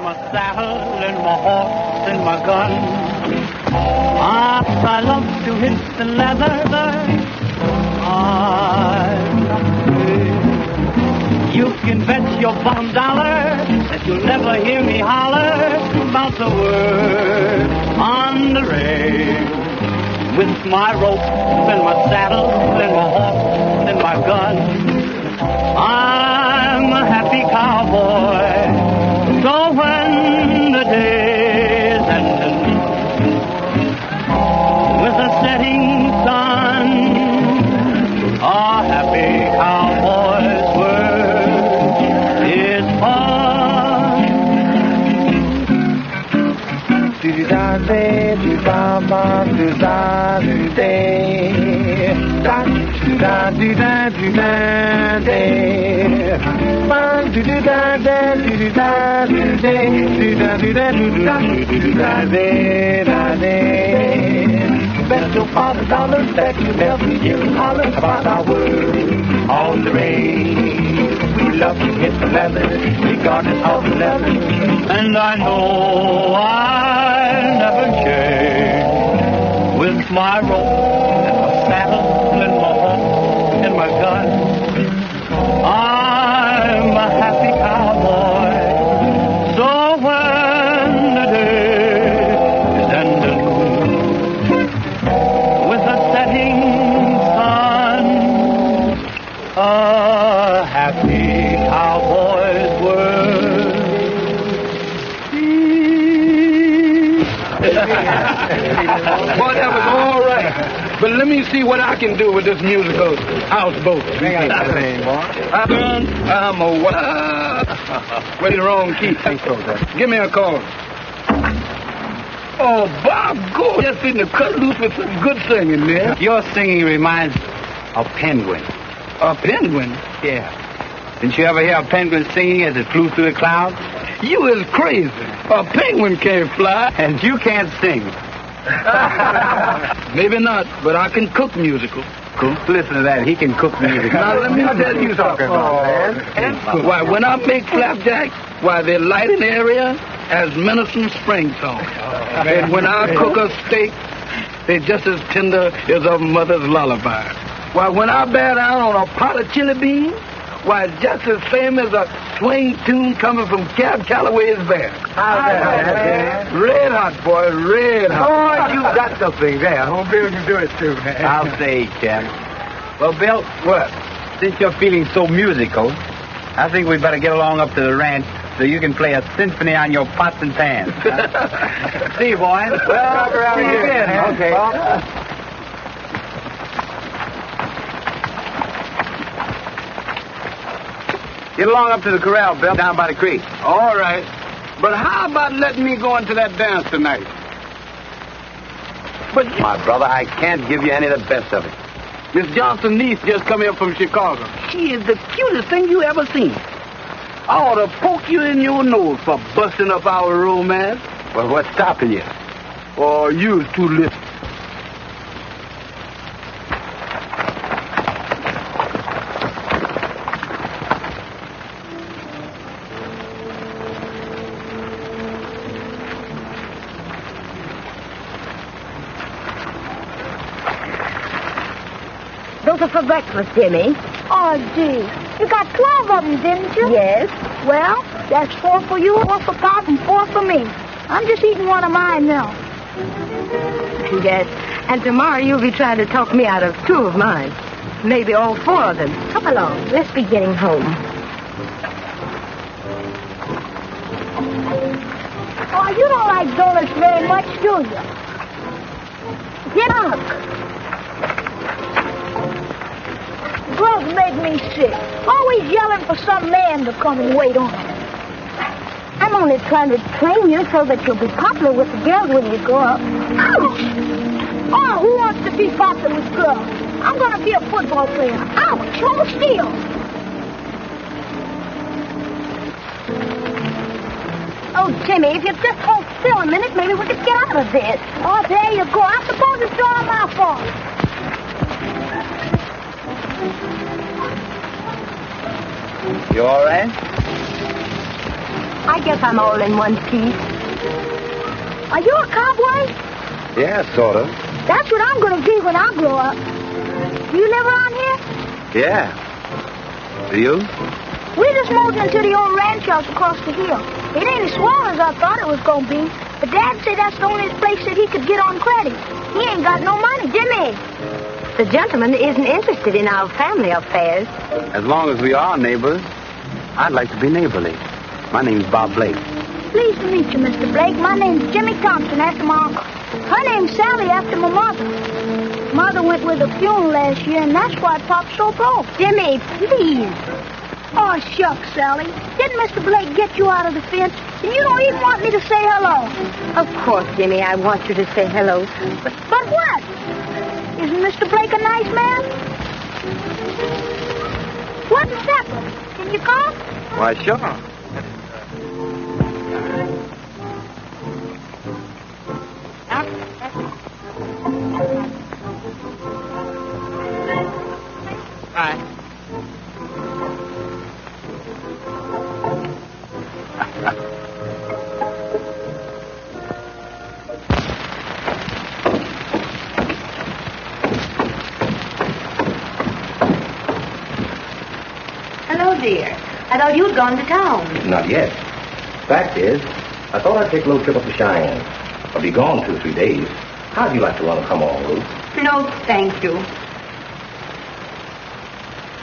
my saddle and my horse and my gun. I love to hit the leather. I'm not afraid. You can bet your bottom dollar that you'll never hear me holler about the word on the rail. With my rope and my saddle and my horse and my gun, I'm a happy cowboy. So when the day's ending with a setting sun, a happy cowboy's word is fun. Do-da-day, do-da-ba, do-da-do-day, da-do-da-do-da-do-da-day, ba-do-do-da-da, do-do-da-do-day, do-da-do-da-do-da-do-da-day. Bet your $5 that you never hear me holler about our word on the range. We love to hit the leather, regardless of the leather. And I know I'll never change. With my rope and my saddle and my horse and my gun, I'm a happy cowboy. So when the day is ending with a setting sun, a happy cowboy's word. Boy, that was all right. But let me see what I can do with this musical houseboat. I'm a what? We're in the wrong key. Give me a call. Oh, Bob, go. Just in the cut loose with some good singing, man. Your singing reminds of penguin. A penguin? Yeah. Didn't you ever hear a penguin singing as it flew through the clouds? You is crazy. A penguin can't fly. And you can't sing. Maybe not, but I can cook musical. Cook? Listen to that. He can cook music. Now, let me tell you something. Why, when I make flapjacks, why, they light an area as menacing spring song. And when I cook a steak, they're just as tender as a mother's lullaby. Why, when I bear down on a pot of chili beans, why, it's just as same as a swing tune coming from Cab Calloway's band. How's that? Red hot, boy, red hot. Oh, you got something there. Oh, Bill, you do it too, man. I'll say, Ken. Well, Bill, What? since you're feeling so musical, I think we better get along up to the ranch so you can play a symphony on your pots and pans. Huh? See you, boys. Well, around see you here. again. Okay. Get along up to the corral, Bill, down by the creek. All right. But how about letting me go into that dance tonight? But, My brother, I can't give you any of the best of it. Miss Johnson's niece just come here from Chicago. She is the cutest thing you ever seen. I ought to poke you in your nose for busting up our romance. Well, what's stopping you? Or you was too little. Those are for breakfast, Jimmy. Oh, gee. You got 12 of them, didn't you? Yes. Well, that's 4 for you, 4 for Pop, and 4 for me. I'm just eating one of mine now. Yes. And tomorrow you'll be trying to talk me out of 2 of mine. Maybe all 4 of them. Come along. Let's be getting home. Oh, you don't like donuts very much, do you? Get up. Girls make me sick. Always yelling for some man to come and wait on them. I'm only trying to train you so that you'll be popular with the girls when you grow up. Ouch! Oh, who wants to be popular with girls? I'm going to be a football player. Ouch! Hold still. Oh, Jimmy, if you just hold still a minute, maybe we could get out of this. Oh, there you go. I suppose it's all my fault. You all right? I guess I'm all in one piece. Are you a cowboy? Yeah, sort of. That's what I'm going to be when I grow up. Do you live around here? Yeah. Do you? We just moved into the old ranch house across the hill. It ain't as swell as I thought it was going to be, but Dad said that's the only place that he could get on credit. He ain't got no money. Jimmy, the gentleman isn't interested in our family affairs. As long as we are neighbors, I'd like to be neighborly. My name's Bob Blake. Pleased to meet you, Mr. Blake. My name's Jimmy Thompson, after my uncle. Her name's Sally, after my mother. Mother went with a funeral last year, and that's why Pop's so broke. Jimmy, please. Oh, shucks, Sally. Didn't Mr. Blake get you out of the fence? And you don't even want me to say hello. Of course, Jimmy, I want you to say hello. But what? Isn't Mr. Blake a nice man? What's supper? Can you come? Why, sure. Bye. Hello, dear. I thought you'd gone to town. Not yet. Fact is, I thought I'd take a little trip up to Cheyenne. I'll be gone 2 or 3 days. How'd you like to run a come-on, Ruth? No, thank you.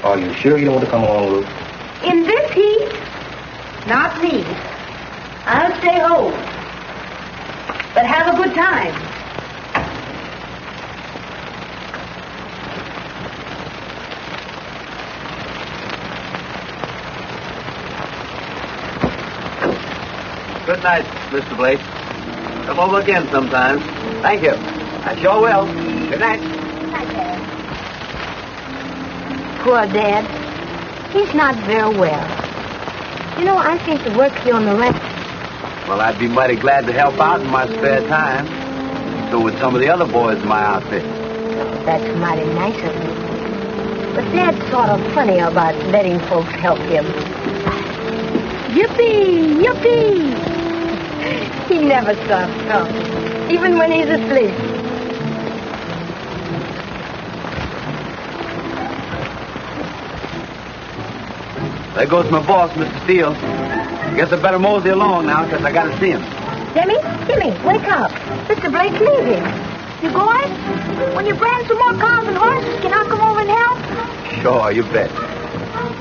Are you sure you don't want to come along, Ruth? In this heat? Not me. I'll stay home. But have a good time. Good night, Mr. Blake. Come over again sometime. Thank you. I sure will. Good night. Poor Dad. He's not very well. You know, I think to work here on the ranch. Well, I'd be mighty glad to help out in my spare time. So would some of the other boys in my outfit. That's mighty nice of you. But Dad's sort of funny about letting folks help him. Yippee! Yippee! He never stops talking, even when he's asleep. There goes my boss, Mr. Steele. Guess I better mosey along now, because I got to see him. Jimmy, wake up. Mr. Blake's leaving. You going? When you brand some more cows and horses, can I come over and help? Sure, you bet.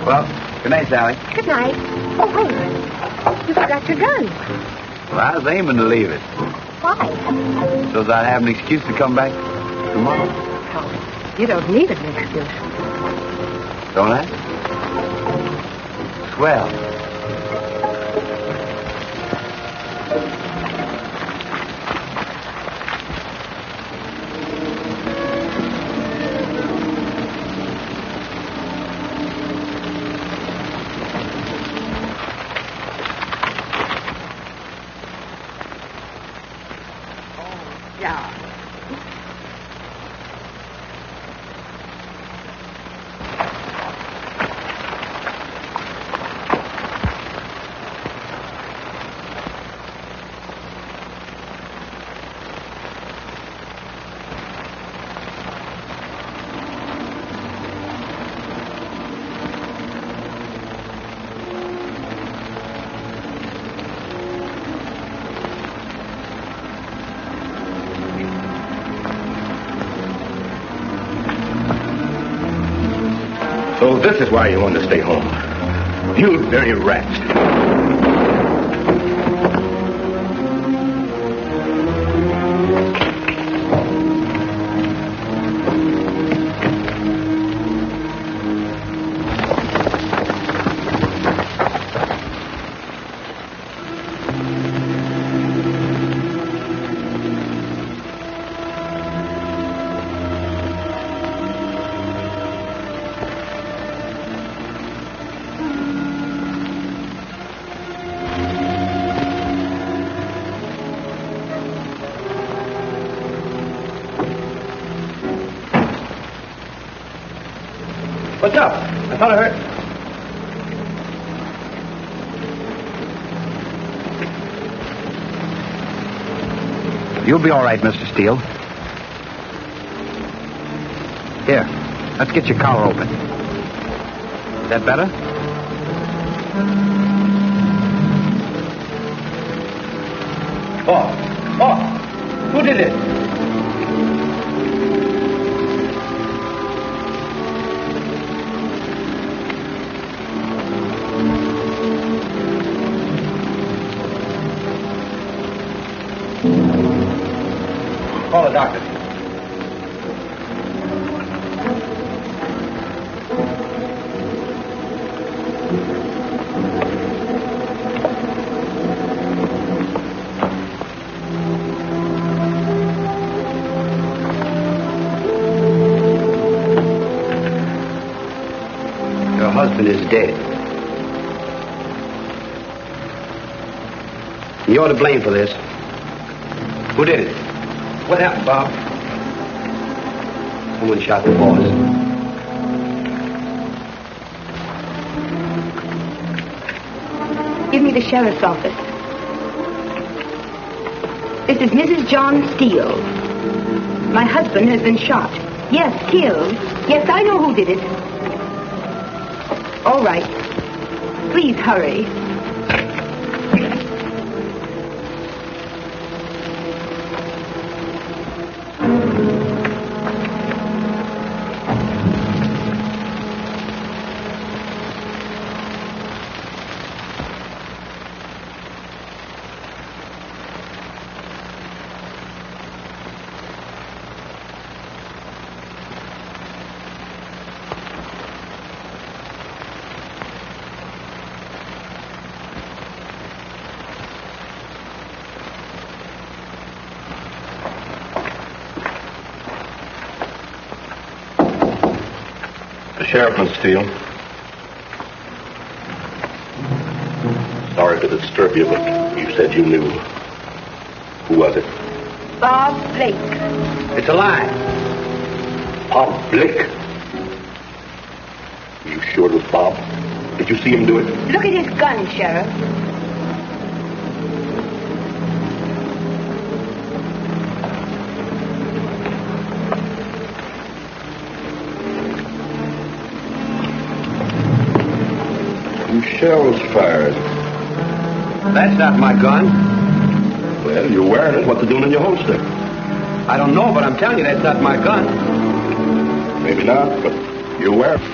Well, good night, Sally. Good night. Oh, wait. You forgot your gun. Well, I was aiming to leave it, Why? so that I'd have an excuse to come back tomorrow. Oh, you don't need an excuse. Don't I? Swell. Yeah. So this is why you want to stay home. You dirty rat. What's up? I thought I heard... You'll be all right, Mr. Steele. Here, let's get your collar open. Is that better? Oh, who did it? Call the doctor. Your husband is dead. You're to blame for this. Who did it? What happened, Bob? Someone shot the boss. Give me the sheriff's office. This is Mrs. John Steele. My husband has been shot. Yes, killed. Yes, I know who did it. All right. Please hurry. Sheriff, Miss Steele. Sorry to disturb you, but you said you knew. Who was it? Bob Blake. It's a lie. Bob Blake. Are you sure it was Bob? Did you see him do it? Look at his gun, Sheriff. Shells fired. That's not my gun. Well, you're wearing it. What's it doing in your holster? I don't know, but I'm telling you that's not my gun. Maybe not, but you're wearing it.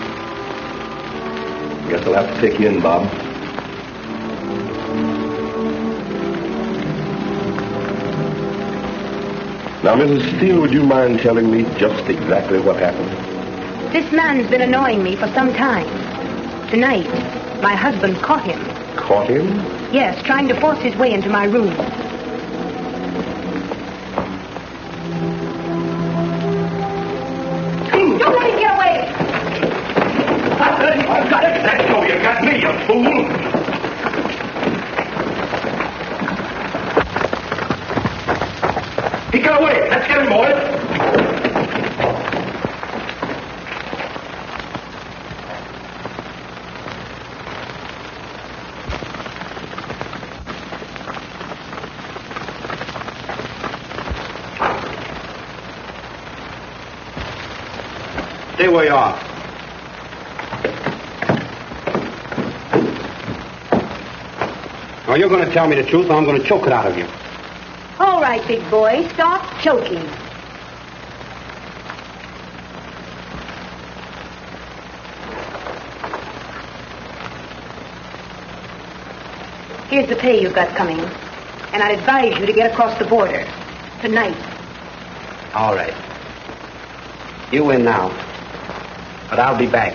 Guess I'll have to take you in, Bob. Now, Mrs. Steele, would you mind telling me just exactly what happened? This man's been annoying me for some time. Tonight, my husband caught him. Caught him? Yes, trying to force his way into my room. Don't let him get away! I've got it. That's so you got me, you fool. He got away. Let's get him, boys. Stay where you are. Now, you're going to tell me the truth, or I'm going to choke it out of you. All right, big boy, stop choking. Here's the pay you've got coming, and I'd advise you to get across the border tonight. All right. You win now. But I'll be back.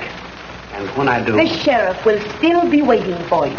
And when I do... The sheriff will still be waiting for you.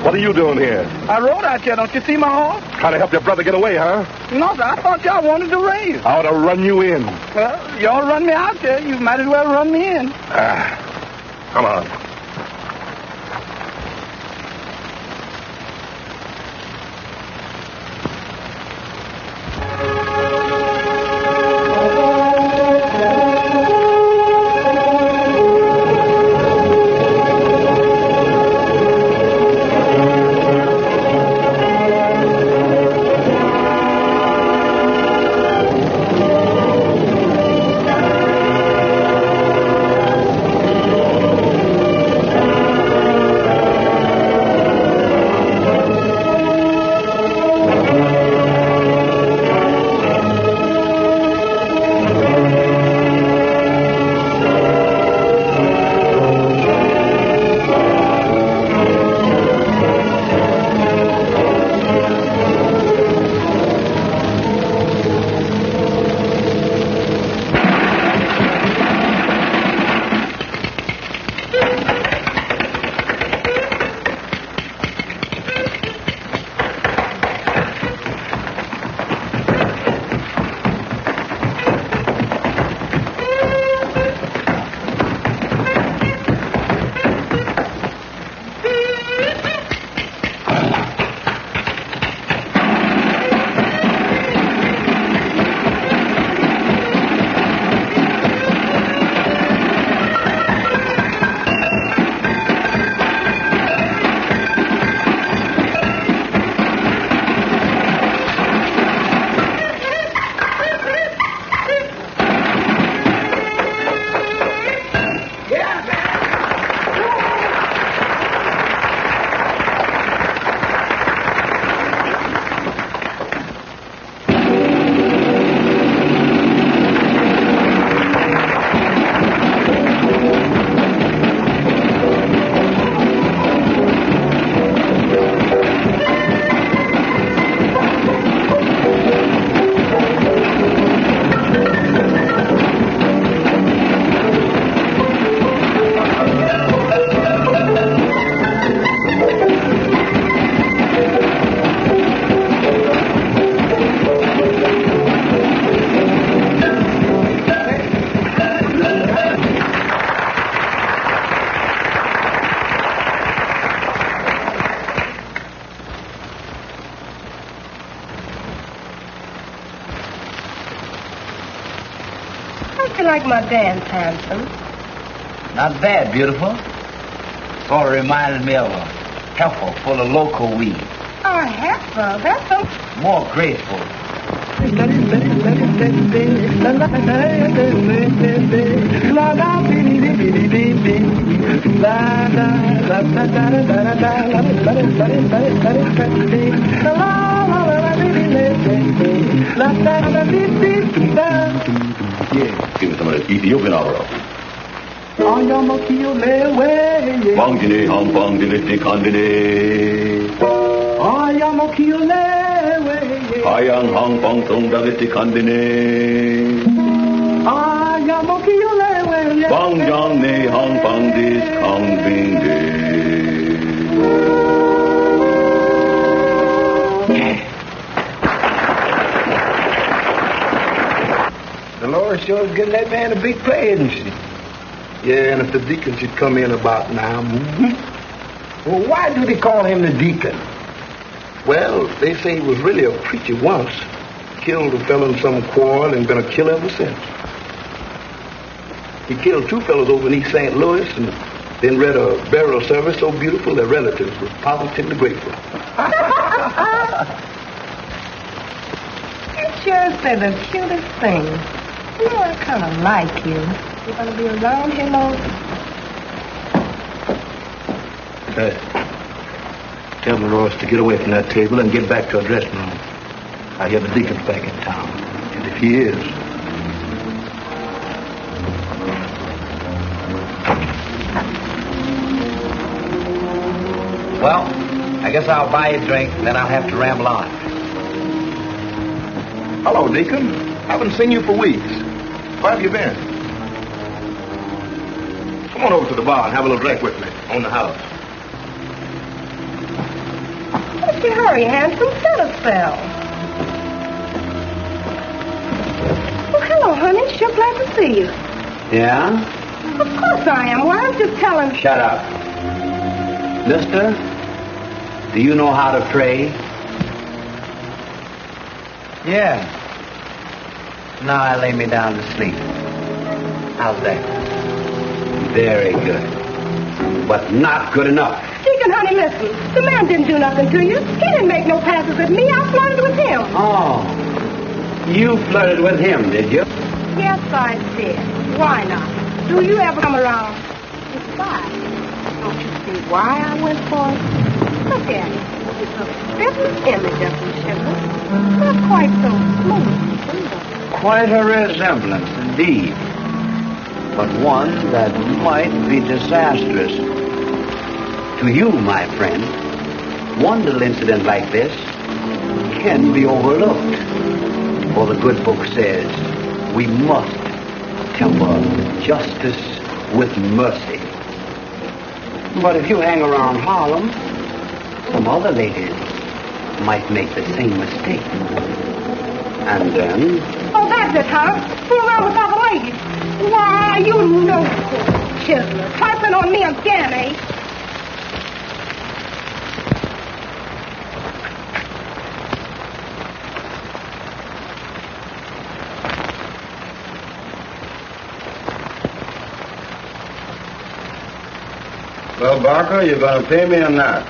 What are you doing here? I rode out here. Don't you see my horse? Trying to help your brother get away, huh? No, sir. I thought y'all wanted to race. I ought to run you in. Well, y'all run me out there. You might as well run me in. Come on. You like my dance, handsome? Not bad, beautiful. Sort of reminds me of a heifer full of local weed. Oh, heifer, that's a... More graceful. Yeah, give me some of that Ethiopian opera. Bangdine, hum bangdine, tikandine. Ayang hang bang tong dalit tikandine. Bang jang ne hang bang dis kang bing de. The Lord sure is giving that man a big play, isn't she? Yeah, and if the deacon should come in about now. Well, why do they call him the deacon? Well, they say he was really a preacher once. Killed a fellow in some quarrel and been a killer ever since. He killed two fellows over in East St. Louis and then read a burial service so beautiful their relatives were positively grateful. You sure say the cutest thing. You know, I kind of like you. You're going to be around him all... Hey, tell Dolores to get away from that table and get back to her dressing room. I hear the deacon's back in town. And if he is... Well, I guess I'll buy you a drink, then I'll have to ramble on. Hello, Deacon. Haven't seen you for weeks. Where have you been? Come on over to the bar and have a little drink with me on the house. What's your hurry, handsome? Set a spell. Oh, hello, honey. Sure glad to see you. Yeah? Of course I am. Why, I'm just telling... Shut up. Mister, do you know how to pray? Yeah. Now I lay me down to sleep. How's that? Very good. But not good enough. Deacon, honey, listen. The man didn't do nothing to you. He didn't make no passes at me. I flirted with him. Oh. You flirted with him, did you? Yes, I did. Why not? Do you ever come around? Why? Don't you see why I went for it? Look at it. It's a spitting image of you, sugar. Not quite so smooth, either. Quite a resemblance, indeed. But one that might be disastrous. To you, my friend, one little incident like this can be overlooked. For the good book says we must temper justice with mercy. But if you hang around Harlem, some other ladies might make the same mistake. And then... Oh, that's it, huh? Fool around with other ladies. Why, you know, Chisler, trifling on me again, eh? Well, Barker, you going to pay me or not?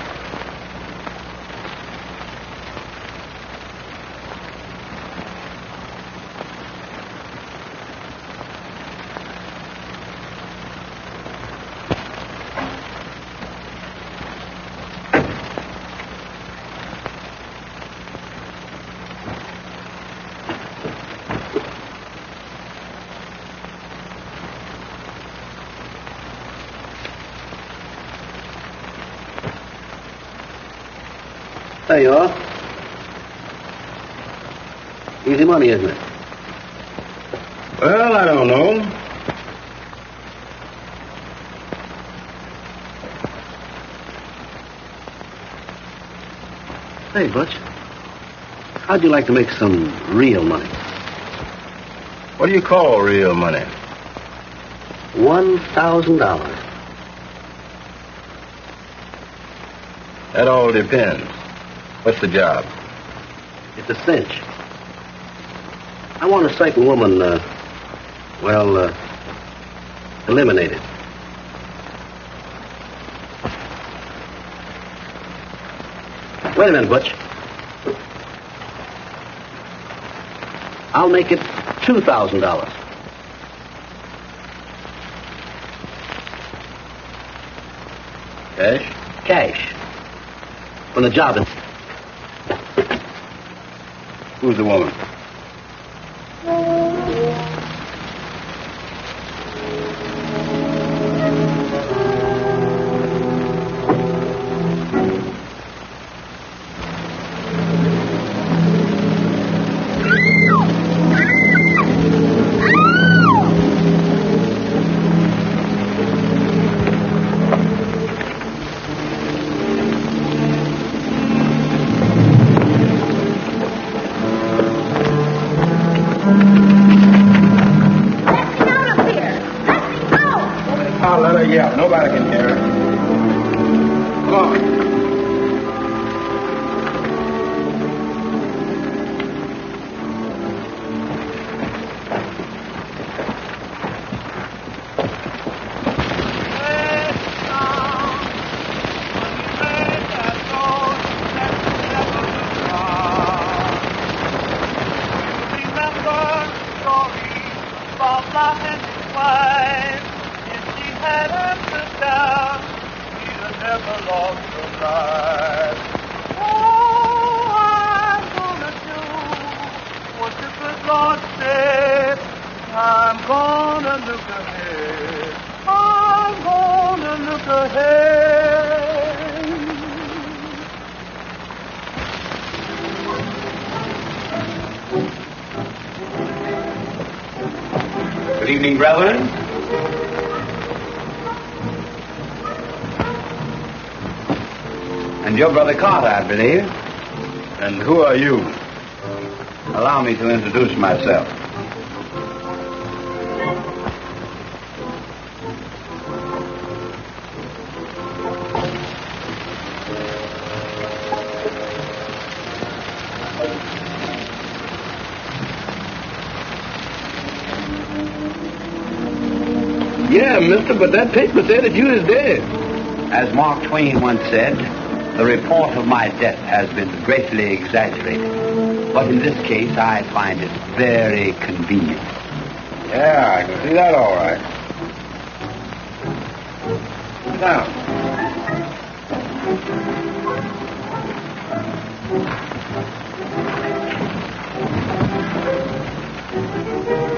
There you are. Easy money, isn't it? Well, I don't know. Hey, Butch. How'd you like to make some real money? What do you call real money? $1,000. That all depends. What's the job? It's a cinch. I want a certain woman, eliminated. Wait a minute, Butch. I'll make it $2,000. Cash? Cash. When the job is... Who's the woman? Yeah, nobody can hear it. Come on. Good evening, brethren. And You're Brother Carter, I believe. And who are you? Allow me to introduce myself. Yeah, mister, but that paper said that you is dead. As Mark Twain once said, the report of my death has been greatly exaggerated. But in this case, I find it very convenient. Yeah, I can see that all right. Sit down.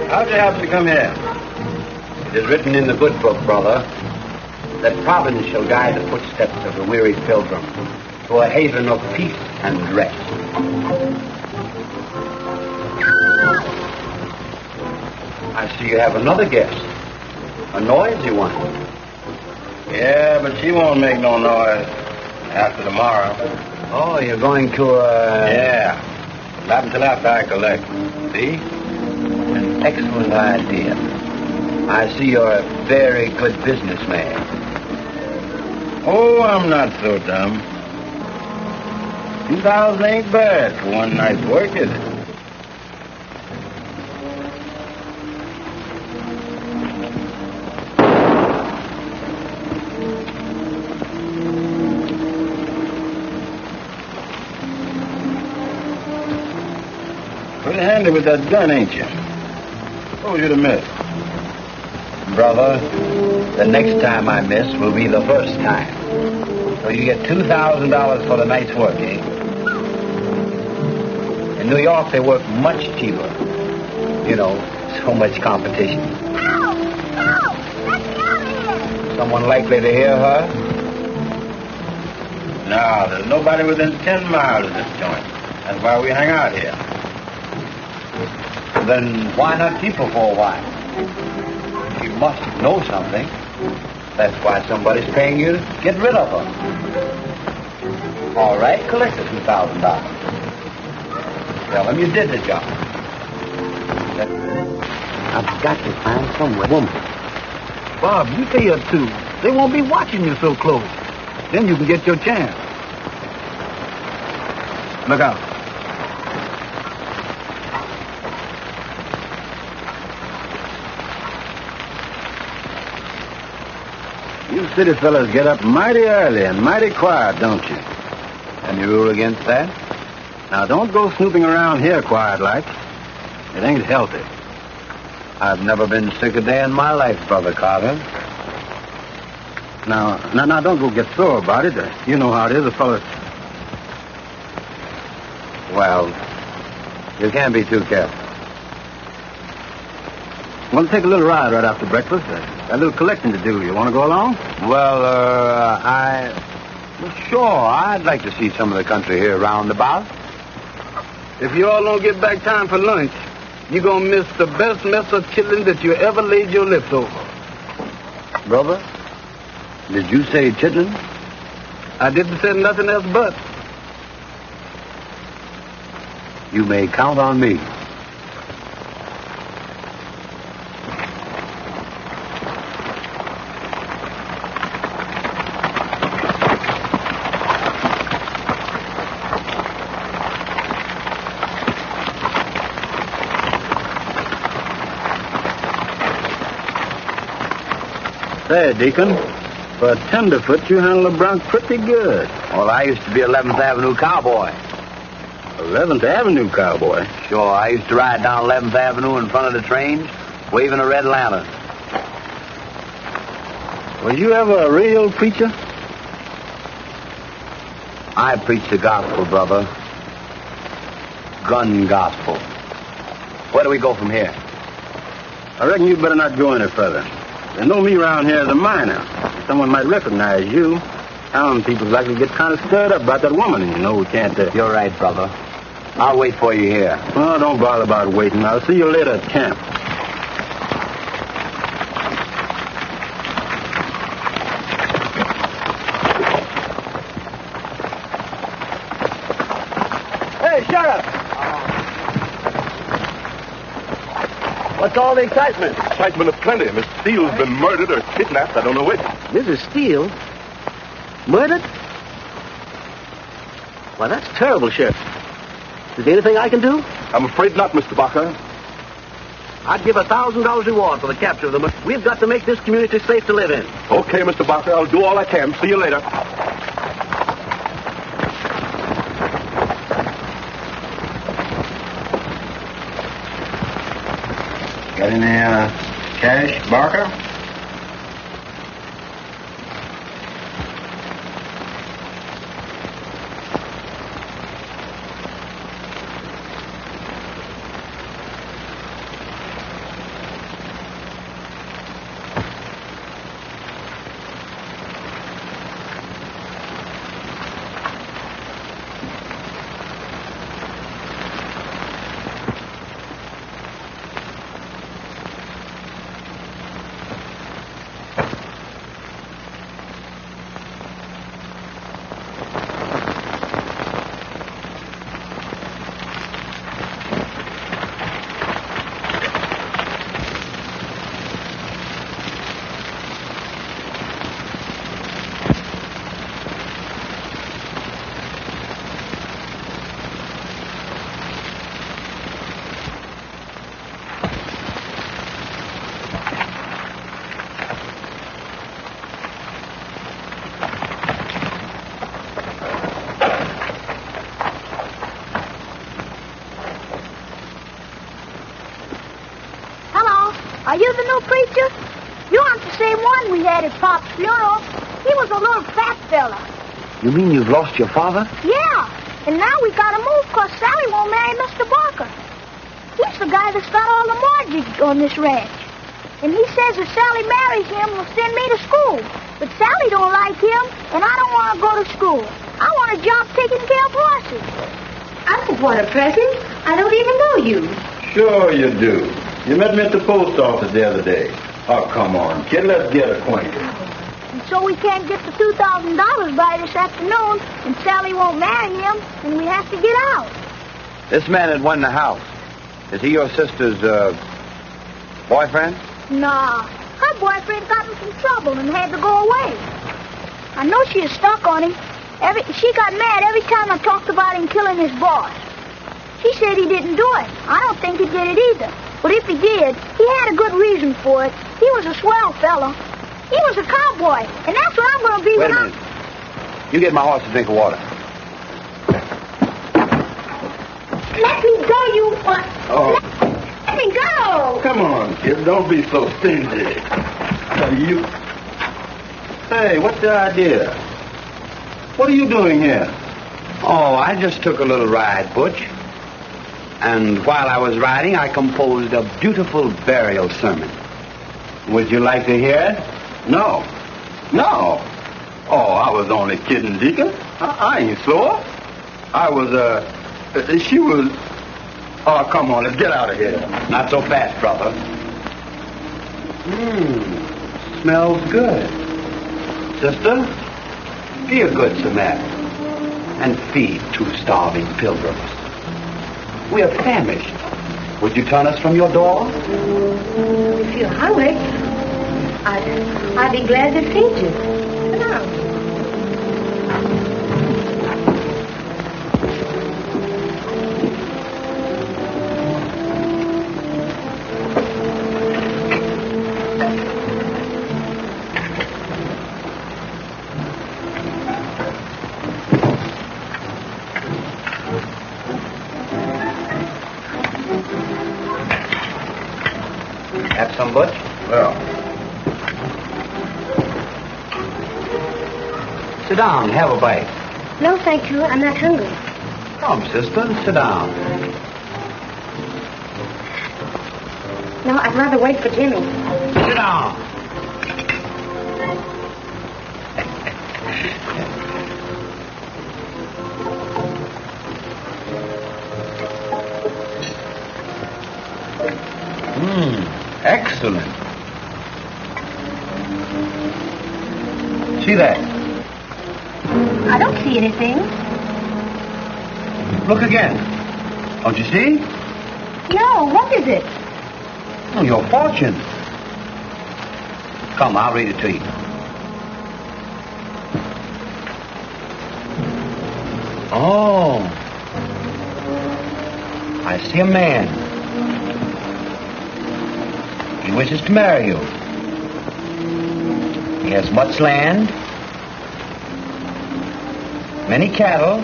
How'd you happen to come here? It is written in the good book, brother, that Providence shall guide the footsteps of the weary pilgrim to a haven of peace and rest. I see you have another guest. A noisy one. Yeah, but she won't make no noise after tomorrow. Oh, you're going to, Yeah. Not until after I collect. See? An excellent idea. I see you're a very good businessman. Oh, I'm not so dumb. 2,000 ain't bad for one night's work, is it? Pretty handy with that gun, ain't you? What was you to miss? Brother, the next time I miss will be the first time. So you get $2,000 for the night's work, eh? In New York, they work much cheaper. You know, so much competition. Ow! Ow! Let me out of here! Someone likely to hear her? No, there's nobody within 10 miles of this joint. That's why we hang out here. Then why not keep her for a while? She must know something. That's why somebody's paying you to get rid of her. All right, collect the $2,000. Tell them you did the job. I've got to find some woman. Bob, you tell her too. They won't be watching you so close. Then you can get your chance. Look out. You city fellas get up mighty early and mighty quiet, don't you? And you rule against that? Now, don't go snooping around here quiet like. It ain't healthy. I've never been sick a day in my life, Brother Carter. Now, don't go get sore about it. You know how it is, a fella. Well, you can't be too careful. I'm going to take a little ride right after breakfast. Got a little collecting to do. You want to go along? Well, sure, I'd like to see some of the country here round about. If you all don't get back time for lunch, you're going to miss the best mess of chitlin that you ever laid your lips over. Brother, did you say chitlin? I didn't say nothing else but. You may count on me. Say, Deacon, for a tenderfoot, you handle the bronc pretty good. Well, I used to be 11th Avenue cowboy. 11th Avenue cowboy? Sure, I used to ride down 11th Avenue in front of the trains, waving a red lantern. Was you ever a real preacher? I preach the gospel, brother. Gun gospel. Where do we go from here? I reckon you'd better not go any further. They know me around here as a miner. Someone might recognize you. Town people's likely to get kind of stirred up about that woman, and you know we can't... You're right, brother. I'll wait for you here. Oh, don't bother about waiting. I'll see you later at camp. Sheriff! What's all the excitement? Excitement of plenty. Miss Steele's been murdered or kidnapped. I don't know which. Mrs. Steele? Murdered? Why, that's terrible, Sheriff. Is there anything I can do? I'm afraid not, Mr. Barker. I'd give $1,000 reward for the capture of them. We've got to make this community safe to live in. Okay, Mr. Barker. I'll do all I can. See you later. Got any, cash, Barker? Are you the new preacher? You aren't the same one we had at Pop's funeral. He was a little fat fella. You mean you've lost your father? Yeah, and now we gotta move because Sally won't marry Mr. Barker. He's the guy that's got all the mortgages on this ranch. And he says if Sally marries him, he'll send me to school. But Sally don't like him, and I don't want to go to school. I want a job taking care of horses. I don't want a present. I don't even know you. Sure you do. You met me at the post office the other day. Oh, come on, kid, let's get acquainted. And so we can't get the $2,000 by this afternoon, and Sally won't marry him, and we have to get out. This man that won the house, is he your sister's, boyfriend? Nah, her boyfriend got in some trouble and had to go away. I know she is stuck on him. She got mad every time I talked about him killing his boss. She said he didn't do it. I don't think he did it either. But if he did, he had a good reason for it. He was a swell fella. He was a cowboy, and that's what I'm going to be Wait when a minute. You get my horse a drink of water. Let me go, you... Oh. Let me go! Come on, kid, don't be so stingy. You... Hey, what's the idea? What are you doing here? Oh, I just took a little ride, Butch. And while I was riding, I composed a beautiful burial sermon. Would you like to hear it? No. No. Oh, I was only kidding, Deacon. I ain't sore. She was... Oh, come on, let's get out of here. Not so fast, brother. Smells good. Sister, be a good Samaritan and feed 2 starving pilgrims. We are famished. Would you turn us from your door? If you're hungry, I'd be glad to feed you. Sit down. Have some, Butch? Well, Sit down, have a bite. No, thank you. I'm not hungry. Come, sister, sit down. No, I'd rather wait for Jimmy. Sit down. Excellent. See that? I don't see anything. Look again. Don't you see? No, what is it? Oh, your fortune. Come, I'll read it to you. Oh. I see a man. He wishes to marry you. He has much land, many cattle,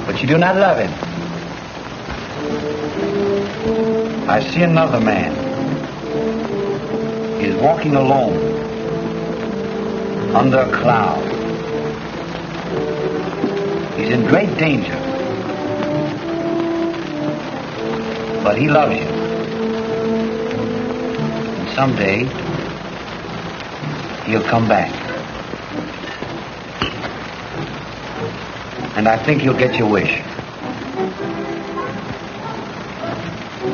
but you do not love him. I see another man. He is walking alone under a cloud. He's in great danger, but he loves you. And someday, he'll come back. And I think you'll get your wish.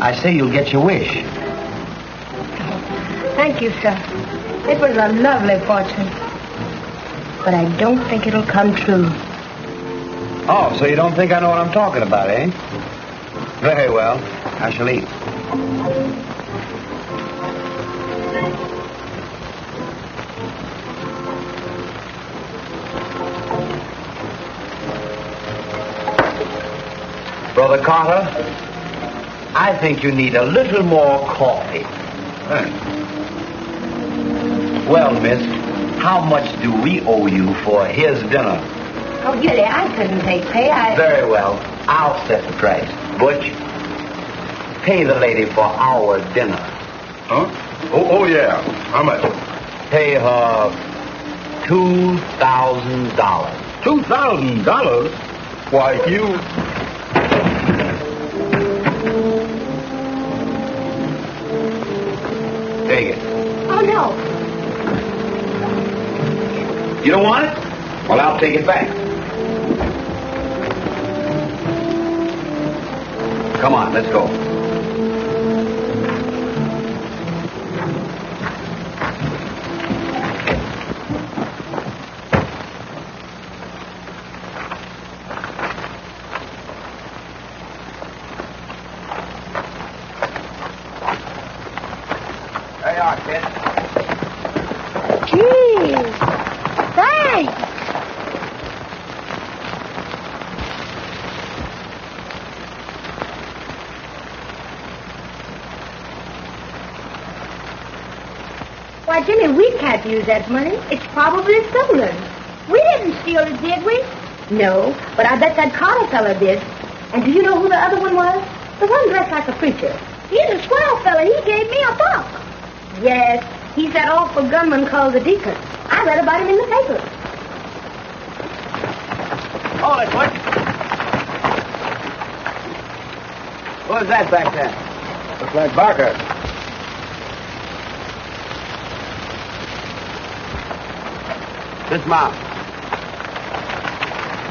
I say you'll get your wish. Thank you, sir. It was a lovely fortune. But I don't think it'll come true. Oh, so you don't think I know what I'm talking about, eh? Very well. I shall eat. Brother Carter, I think you need a little more coffee. Well, miss, how much do we owe you for his dinner? Oh, really, I couldn't take pay. Very well. I'll set the price. Butch, pay the lady for our dinner. Huh? Oh, yeah. How much? Pay her $2,000. $2,000? Why, you... Take it. Oh, no. You don't want it? Well, I'll take it back. Come on, let's go. There you are, kid. Gee, thanks. Why, Jimmy, we can't use that money. It's probably stolen. We didn't steal it, did we? No, but I bet that Carter fella did. And do you know who the other one was? The one dressed like a preacher. He's a swell fella. He gave me a buck. Yes, he's that awful gunman called the Deacon. I read about him in the paper. Hold it, Butch. Who's that back there? Looks like Barker. Dismount.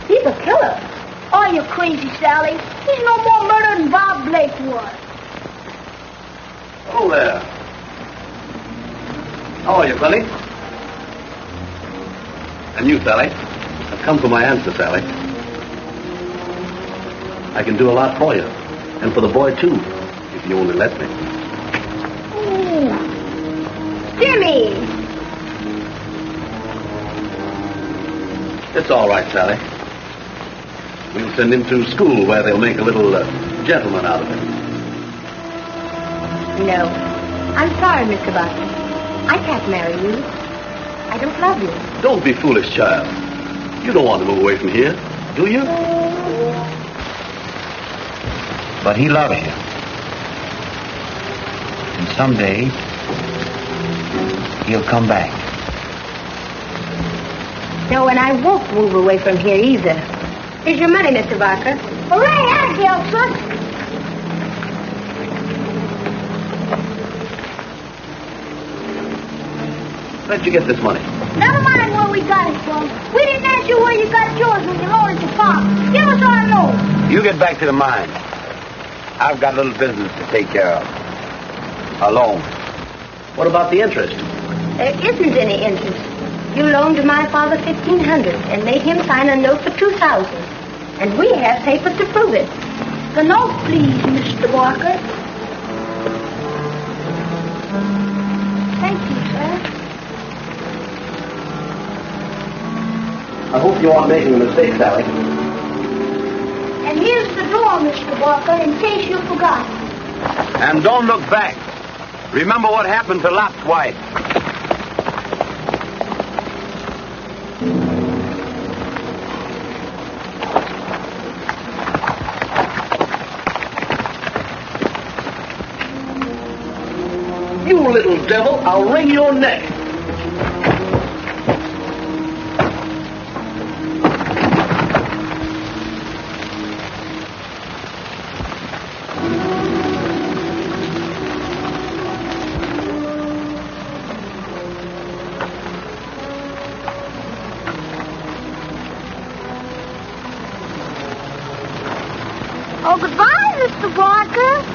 He's a killer. Oh, you crazy, Sally. He's no more murder than Bob Blake was. Oh, there. How are you, Sally? And you, Sally? I've come for my answer, Sally. I can do a lot for you. And for the boy, too, if you only let me. Jimmy! It's all right, Sally. We'll send him to school where they'll make a little gentleman out of him. No. I'm sorry, Mr. Barker. I can't marry you. I don't love you. Don't be foolish, child. You don't want to move away from here, do you? But he loves you. And someday, he'll come back. No, and I won't move away from here either. Here's your money, Mr. Barker. Hooray, that helps us. Where'd you get this money? Never mind where we got it from. We didn't ask you where you got yours when you loaded your car. Give us our loan. You get back to the mine. I've got a little business to take care of. Alone. What about the interest? There isn't any interest. You loaned my father $1,500 and made him sign a note for $2,000. And we have papers to prove it. The note, please, Mr. Walker. Thank you, sir. I hope you aren't making a mistake, Sally. And here's the door, Mr. Walker, in case you forgot. And don't look back. Remember what happened to Lot's wife. You little devil, I'll wring your neck. Oh, goodbye, Mr. Walker.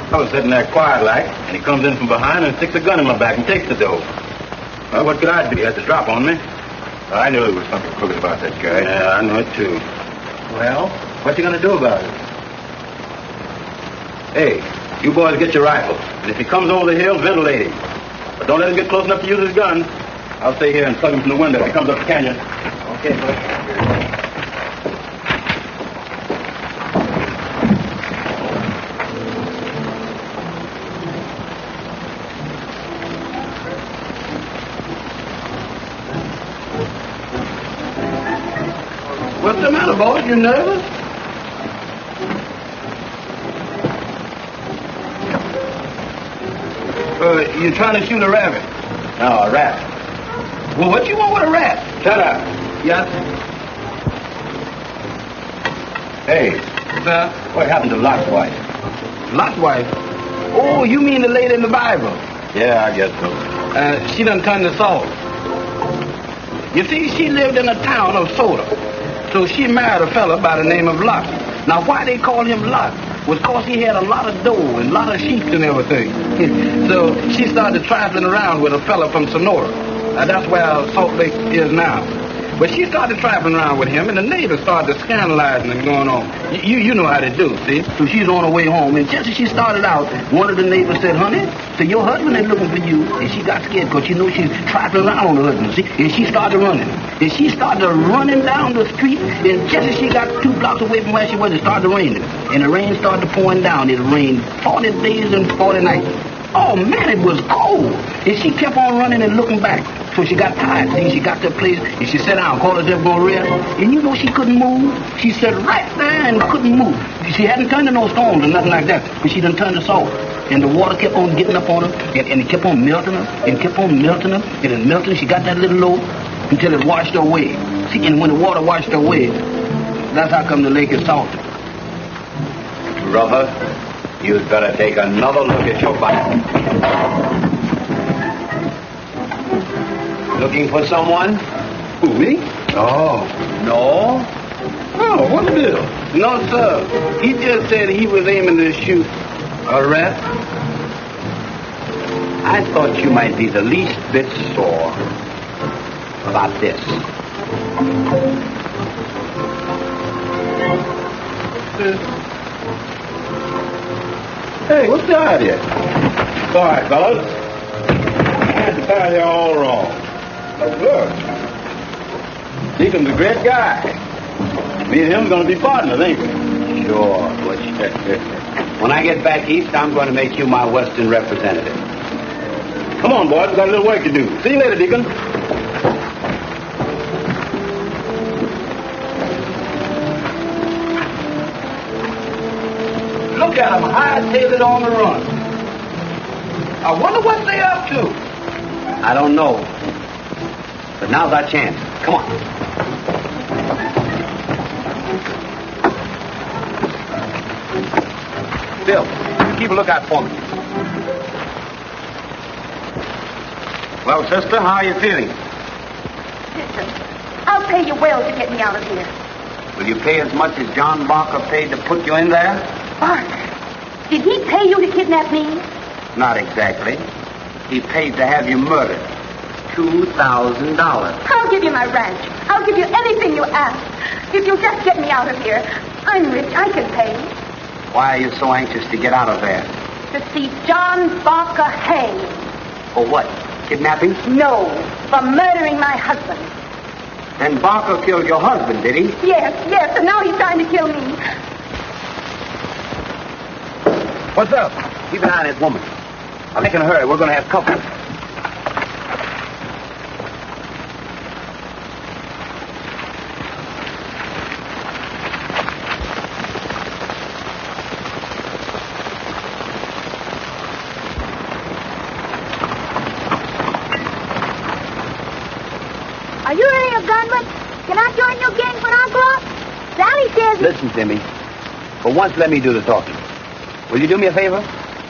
I was sitting there quiet like, and he comes in from behind and sticks a gun in my back and takes the dough. Well, what could I do? He had to drop on me. I knew there was something crooked about that guy. Yeah, I know it too. Well, what you gonna do about it? Hey, you boys get your rifles. And if he comes over the hill, ventilate him. But don't let him get close enough to use his gun. I'll stay here and plug him from the window if he comes up the canyon. Okay, bud. What's the matter, boss? You nervous? You trying to shoot a rabbit? No, a rat. Well, what you want with a rat? Shut up. Yes. Hey, Sir? what happened to Lot's wife? Lot's wife? Oh, you mean the lady in the Bible? Yeah, I guess so. She done turned to salt. You see, she lived in a town of Soda. So she married a fella by the name of Lot. Now, why they call him Lot was because he had a lot of dough and a lot of sheep and everything. So she started trifling around with a fella from Sonora. That's where Salt Lake is now. But she started trifling around with him, and the neighbors started scandalizing and going on. You know how they do, see? So she's on her way home, and just as she started out, one of the neighbors said, "Honey, so your husband is looking for you." And she got scared because she knew she's trifling around on her husband, see? And she started running. And she started running down the street, and just as she got 2 blocks away from where she was, it started raining. And the rain started pouring down. It rained 40 days and 40 nights. Oh, man, it was cold. And she kept on running and looking back. So she got tired. See, she got to a place, and she sat down, called herself going to rest. And you know she couldn't move. She sat right there and couldn't move. She hadn't turned to no stones or nothing like that, but she done turned to salt. And the water kept on getting up on her, and it kept on melting her, and kept on melting her, and it melted. She got that little low until it washed her away. See, and when the water washed her away, that's how come the lake is salty. Brother, you'd better take another look at your Bible. Looking for someone? Who, me? No. No? Oh, what's the deal? No, sir. He just said he was aiming to shoot a rat. I thought you might be the least bit sore about this. Hey, what's the idea? Sorry, fellas. I had to tell you all wrong. But look, Deacon's a great guy. Me and him's gonna be partners, ain't we? Sure, Butch. When I get back east, I'm going to make you my Western representative. Come on, boys. We've got a little work to do. See you later, Deacon. Look at them, high-tailed on the run. I wonder what they up to. I don't know. But now's our chance. Come on. Bill, keep a lookout for me. Well, sister, how are you feeling? Listen, I'll pay you well to get me out of here. Will you pay as much as John Barker paid to put you in there? Barker, did he pay you to kidnap me? Not exactly. He paid to have you murdered. $2,000. I'll give you my ranch. I'll give you anything you ask. If you'll just get me out of here. I'm rich. I can pay. Why are you so anxious to get out of there? To see John Barker hanged. For what? Kidnapping? No, for murdering my husband. Then Barker killed your husband, did he? Yes, and now he's trying to kill me. What's up? Keep an eye on that woman. I'll make in a hurry. We're going to have company. Are you really a gunman? Can I join your gang when I grow up? Sally says... Listen, Timmy. For once, let me do the talking. Will you do me a favor?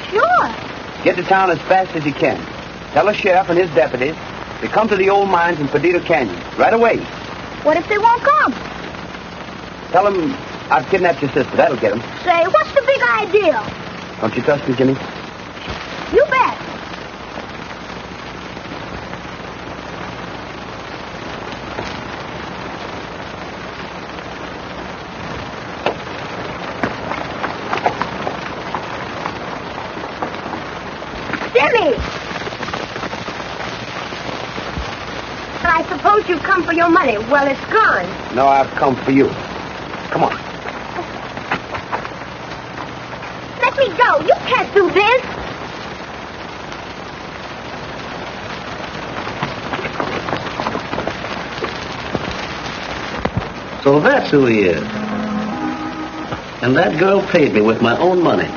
Sure. Get to town as fast as you can. Tell the sheriff and his deputies to come to the old mines in Perdido Canyon. Right away. What if they won't come? Tell them I've kidnapped your sister. That'll get them. Say, what's the big idea? Don't you trust me, Jimmy? You bet. I suppose you've come for your money. Well, it's gone. No, I've come for you. Come on. Let me go. You can't do this. So that's who he is. And that girl paid me with my own money.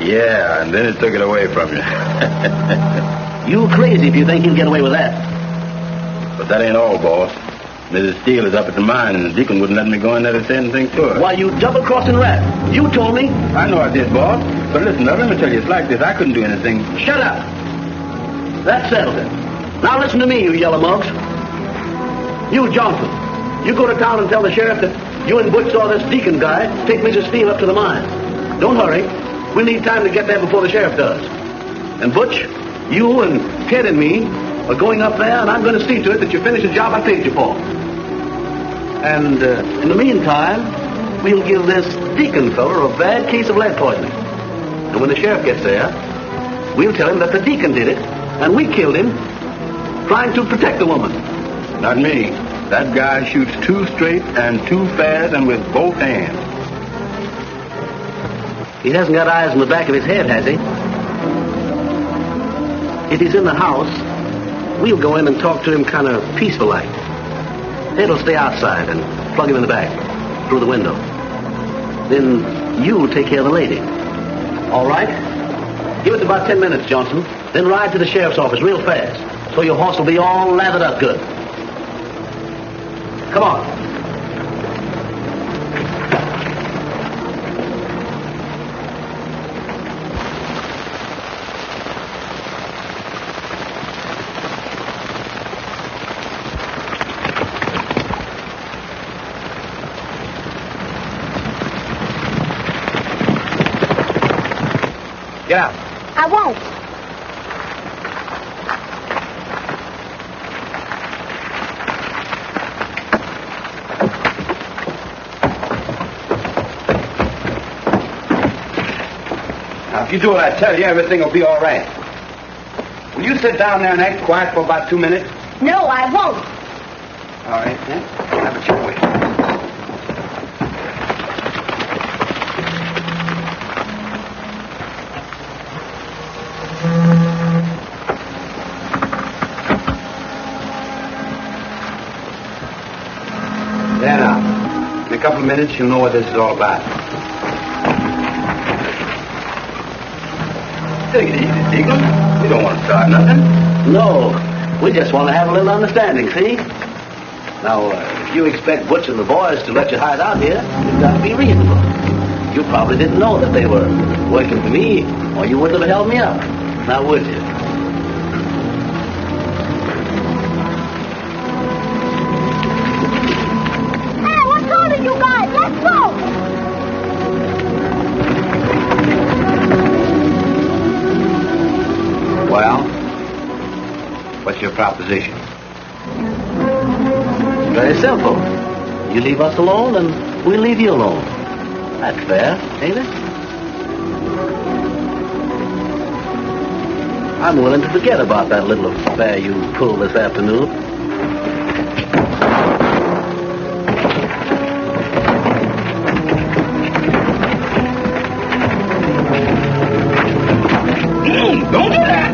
Yeah, and then it took it away from you. You crazy if you think you'll get away with that. But that ain't all, boss. Mrs. Steele is up at the mine, and the deacon wouldn't let me go in there to say anything to her. Why, you double-crossing rat. You told me. I know I did, boss. But listen, now, let me tell you, it's like this. I couldn't do anything. Shut up. That settles it. Now listen to me, you yellow mugs. You, Johnson, you go to town and tell the sheriff that you and Butch saw this deacon guy take Mrs. Steele up to the mine. Don't hurry. We'll need time to get there before the sheriff does. And Butch, you and Ted and me are going up there, and I'm going to see to it that you finish the job I paid you for. And in the meantime, we'll give this deacon feller a bad case of lead poisoning. And when the sheriff gets there, we'll tell him that the deacon did it, and we killed him trying to protect the woman. Not me. That guy shoots too straight and too fast and with both hands. He hasn't got eyes in the back of his head, has he? If he's in the house, we'll go in and talk to him kind of peaceful-like. Ed'll stay outside and plug him in the back, through the window. Then you'll take care of the lady. All right? Give it about 10 minutes, Johnson. Then ride to the sheriff's office real fast, so your horse will be all lathered up good. Come on. Get out. I won't. Now, if you do what I tell you, everything will be all right. Will you sit down there and act quiet for about 2 minutes? No, I won't. All right, then. Have it your way. couple of minutes, you'll know what this is all about. Take it easy, Deacon. We don't want to start nothing. No, we just want to have a little understanding, see? Now, if you expect Butch and the boys to let you hide out here, you've got to be reasonable. You probably didn't know that they were working for me, or you wouldn't have held me up. Now, would you? Hey, what's holding you guys? Let's go! Well, what's your proposition? Very simple. You leave us alone, and we'll leave you alone. That's fair, ain't it? I'm willing to forget about that little affair you pulled this afternoon. Don't do that!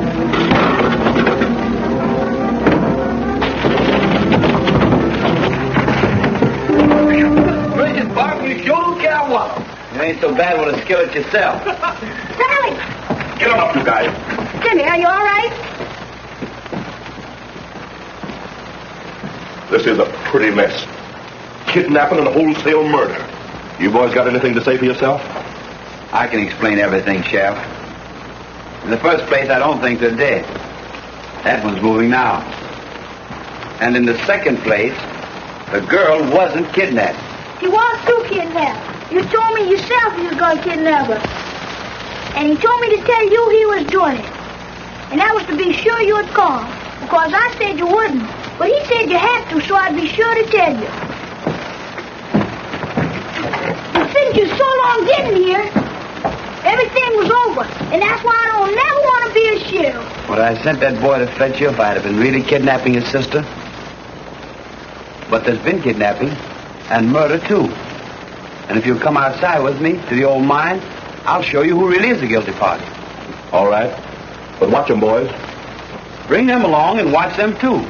Bridget Park, we sure don't care what. You ain't so bad with a skillet yourself. Sally! Get on up, you guys. Jimmy, are you all right? This is a pretty mess. Kidnapping and wholesale murder. You boys got anything to say for yourself? I can explain everything, Sheriff. In the first place, I don't think they're dead. That one's moving now. And in the second place, the girl wasn't kidnapped. He was too kidnapped. You told me yourself you was going to kidnap her. And he told me to tell you he was doing it. And that was to be sure you would call. Because I said you wouldn't. But he said you had to, so I'd be sure to tell you. And since you're so long getting here, everything was over. And that's why I don't never want to be a sheriff. Would I sent that boy to fetch you if I'd have been really kidnapping his sister? But there's been kidnapping and murder, too. And if you'll come outside with me to the old mine, I'll show you who really is the guilty party. All right. But watch them, boys. Bring them along and watch them, too.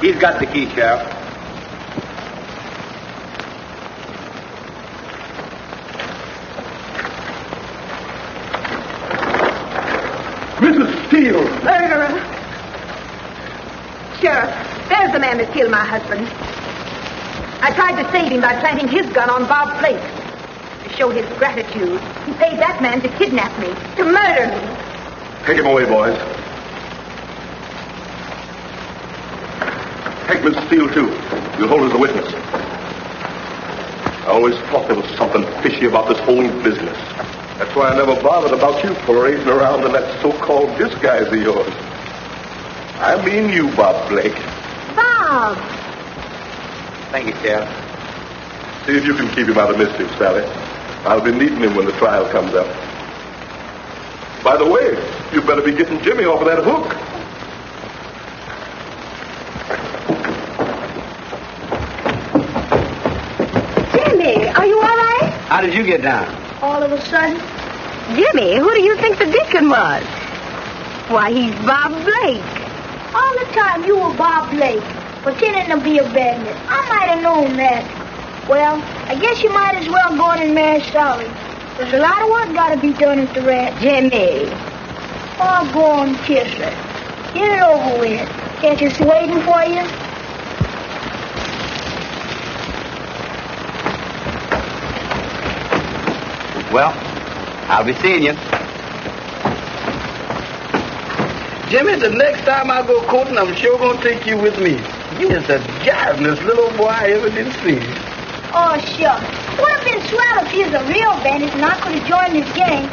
He's got the key, Sheriff. Mrs. Steele! Murderer. Sheriff, there's the man that killed my husband. I tried to save him by planting his gun on Bob Blake. To show his gratitude, he paid that man to kidnap me, to murder me. Take him away, boys. Take Miss Steele, too. You'll hold as a witness. I always thought there was something fishy about this whole business. That's why I never bothered about you parading around in that so-called disguise of yours. I mean you, Bob Blake. Bob! Thank you, Sheriff. See if you can keep him out of mischief, Sally. I'll be needing him when the trial comes up. By the way, you better be getting Jimmy off of that hook. Jimmy, are you all right? How did you get down? All of a sudden, Jimmy, who do you think the deacon was? Why, he's Bob Blake. all the time you were Bob Blake, pretending to be a bandit. I might have known that. Well, I guess you might as well go in and marry Sally. There's a lot of work got to be done at the ranch. Jimmy. Oh, go on, kiss her. Get it over with. Can't you see waiting for you? Well, I'll be seeing you. Jimmy, the next time I go courting, I'm sure going to take you with me. You is the jivingest little boy I ever did see. Oh, sure. It would have been swell if he was a real bandit and I could have joined his gang.